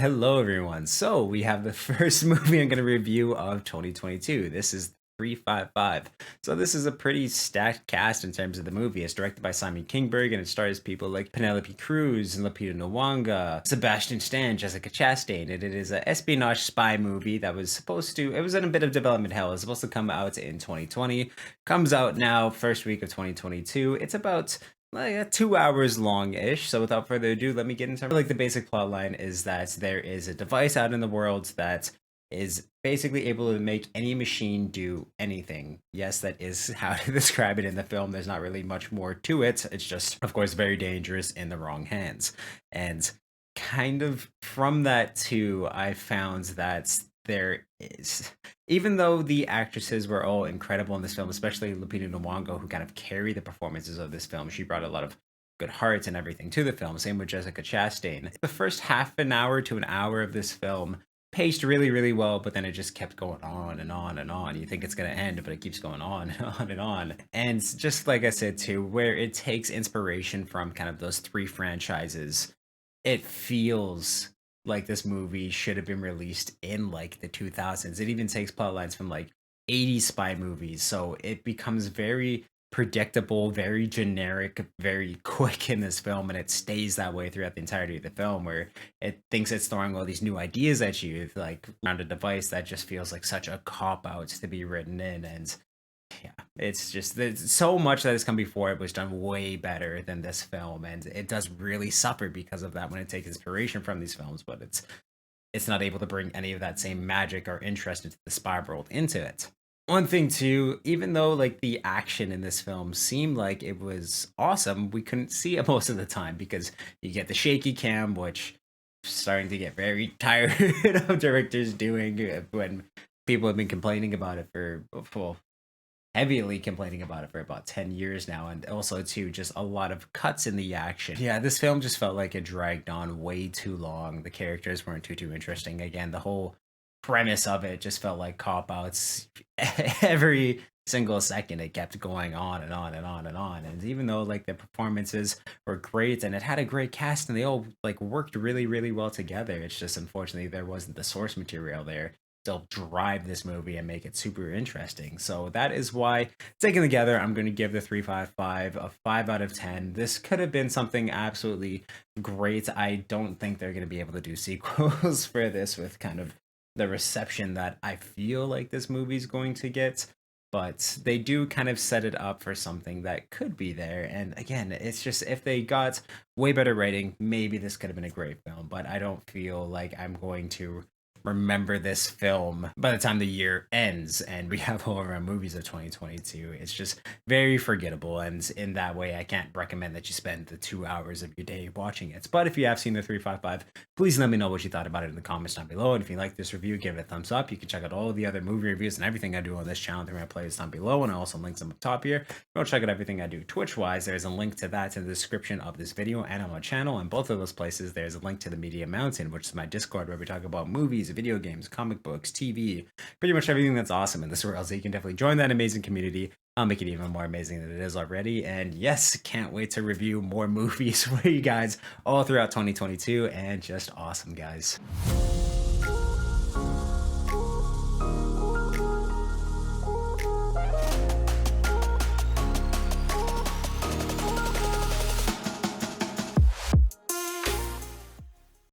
Hello, everyone. So we have the first movie I'm going to review of 2022. This is 355. So this is a pretty stacked cast in terms of the movie. It's directed by Simon Kingberg and it stars people like Penelope Cruz and Lupita Nyong'o, Sebastian Stan, Jessica Chastain. It is a espionage spy movie that was supposed to. It was in a bit of development hell. It was supposed to come out in 2020. Comes out now, first week of 2022. It's about like 2 hours long-ish. So without further ado, let me get into like the basic plot line is that there is a device out in the world that is basically able to make any machine do anything. Yes, that is how to describe it in the film. There's not really much more to it. It's just, of course, very dangerous in the wrong hands. And kind of from that too, I found that there is, even though the actresses were all incredible in this film, especially Lupita Nyong'o, who kind of carried the performances of this film, she brought a lot of good heart and everything to the film. Same with Jessica Chastain. The first half an hour to an hour of this film paced really, really well, but then it just kept going on and on and on. You think it's going to end, but it keeps going on and on and on. And just like I said, too, where it takes inspiration from kind of those three franchises, it feels like this movie should have been released in like the 2000s. It even takes plot lines from like 80s spy movies. So it becomes very predictable, very generic, very quick in this film, and it stays that way throughout the entirety of the film, where it thinks it's throwing all these new ideas at you, like around a device that just feels like such a cop out to be written in. And yeah, it's just there's so much that has come before it was done way better than this film, and it does really suffer because of that when it takes inspiration from these films, but it's not able to bring any of that same magic or interest into the spy world into it. One thing too, even though like the action in this film seemed like it was awesome, we couldn't see it most of the time because you get the shaky cam, which starting to get very tired of directors doing when people have been complaining about it for well, heavily complaining about it for about 10 years now, and also too just a lot of cuts in the action. Yeah, this film just felt like it dragged on way too long. The characters weren't too interesting. Again, the whole premise of it just felt like cop outs. Every single second it kept going on and on and on and on. And even though like the performances were great and it had a great cast and they all like worked really, really well together, it's just unfortunately there wasn't the source material there to drive this movie and make it super interesting. So that is why, taken together, I'm going to give the 355 a 5 out of 10. This could have been something absolutely great. I don't think they're going to be able to do sequels for this with kind of the reception that I feel like this movie's going to get. But they do kind of set it up for something that could be there. And again, it's just if they got way better writing, maybe this could have been a great film. But I don't feel like I'm going to remember this film by the time the year ends and we have all of our movies of 2022. It's just very forgettable, and in that way I can't recommend that you spend the 2 hours of your day watching it. But if you have seen the 355, please let me know what you thought about it in the comments down below. And if you like this review, give it a thumbs up. You can check out all the other movie reviews and everything I do on this channel through my playlist down below, and I also links them up top here. Go check out everything I do Twitch wise. There's a link to that in the description of this video and on my channel. And both of those places there's a link to the Media Mountain, which is my Discord where we talk about movies, video games, comic books, TV, pretty much everything that's awesome in this world. So you can definitely join that amazing community. I'll make it even more amazing than it is already. And yes, can't wait to review more movies for you guys all throughout 2022, and just awesome, guys.